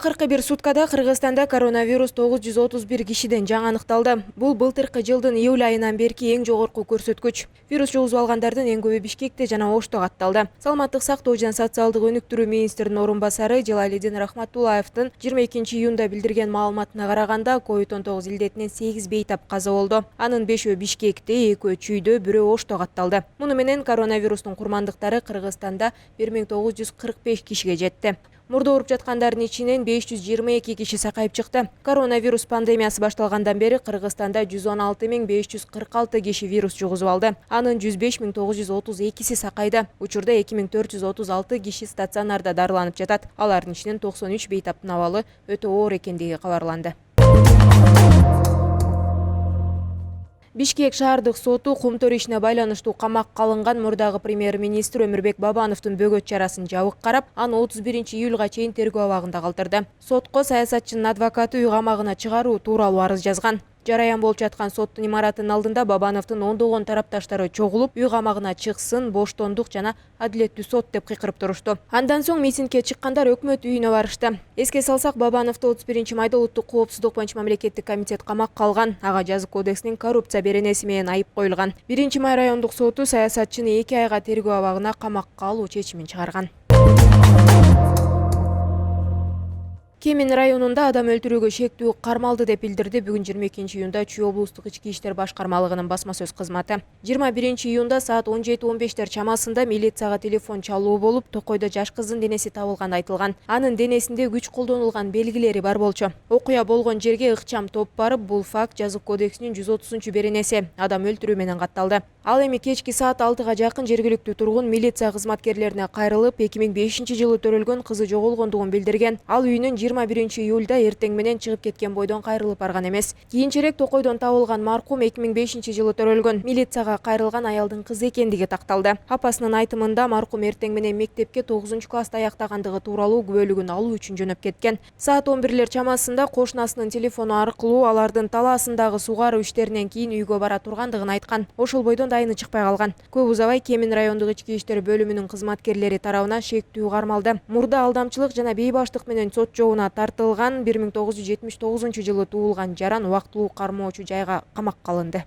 Акыркы бир суткада Кыргызстанда коронавирус 931 кишиден жаңы аныкталды. Бул былтыркы жылдын июль айынан берки эң жогорку көрсөткүч. Вирус жугузуп алгандардын эң көбү Бишкекте жана Ошто катталды. Саламаттык сактоо жана социалдык өнүктүрүү министринин орун басары Жалалидин Рахматуллаевдин 22 июнда билдирген маалыматына караганда COVID-19 илдетинен 8 бейтап каза болду. Анын 5-өө Бишкекте, 2-өө Чүйдө, 1-өө Ошто катталды. Муну менен коронавирустун курмандыктары Кыргызстанда 1945 кишиге жетти. Мурда ооруп жаткандардын ичинен 522 киши сакайып чыкты. Коронавирус пандемиясы башталгандан бери Кыргызстанда 116.546 киши вирус жугузуп алды. Анын 105.932си сакайды. Учурда 2436 киши стационарда дарыланып жатат. Алардын ичинен 93 бейтаптын абалы өтө оор экендиги кабарланды. Бишкек шаардык соту кумтөр ишине байланыштуу камакка алынган мурдагы премьер-министр Өмүрбек Бабановдун бөгөт чарасын жабык карап, аны 31 июлга чейин тергөө абагында калтырды. Сотко саясатчынын адвокаты үй камагына чыгаруу тууралуу арыз жазган. Жараян болуп жаткан соттун имаратынын алдында Бабановдун ондогон тарапташтары чогулуп, үй камагына чыксын, боштондук жана адилеттүү сот деп кыйкырып турушту. Андан соң митингге чыккандар өкмөт үйүнө барышты. Эске салсак, Бабановду 31 майда Улуттук коопсуздук боюнча мамлекеттик комитет камакка алган. Ага жазык кодексинин коррупция беренеси менен айып коюлган. 1 май райондук соту саясатчыны 2 айга тергөө абагына камакка алуу чечимин чыгарган. Кемин районунда адам өлтүрүүгө шектүү кармалды деп билдирди бүгүн 22 июнда Чүй облустук ички иштер башкармалыгынын басма сөз кызматы. 21 июнда саат 17:15 чамасында милицияга телефон чалуу болуп, Токойдо жаш кыздын денеси табылганы айтылган. Анын денесинде күч колдонулган белгилери бар болчу. Окуя болгон жерге ыкчам топ барып, бул факт жазык кодексинин 130 беренеси адам өлтүрүү менен катталды. Ал эми кечки саат 6-га жакын жергиликтүү тургун милиция кызматкерлерине кайрылып, 2005 жылы төрөлгөн кызы жоголгондугун билдирген. Ал үйүнөн 21 июлда эртең менен чыгып кеткен бойдон кайрылып барган эмес. Кийинчерээк Токойдон табылган маркум 2005 жылы төрөлгөн. Милицияга кайрылган аялдын кызы экендиги такталды. Апасынын айтымында маркум эртең менен мектепке 9-класста аяктагандыгы тууралуу күбөлүгүн алуу үчүн жөнөп кеткен. Саат 11 чамасында кошунасынын телефону аркылуу алардын талаасындагы сугаруу иштеринен кийин үйгө бара тургандыгын айткан. Ошол бойдон дайыны чыкпай калган. Көп узабай Кемин райондук ички иштер бөлүмүнүн кызматкерлери тарабынан шектүү кармалды. Мурда алдамчылык жана бейбаштык менен сот жообуна тартылган 1979 жылы туулган Жаран убактылуу кармоочу жайга камакка алынды.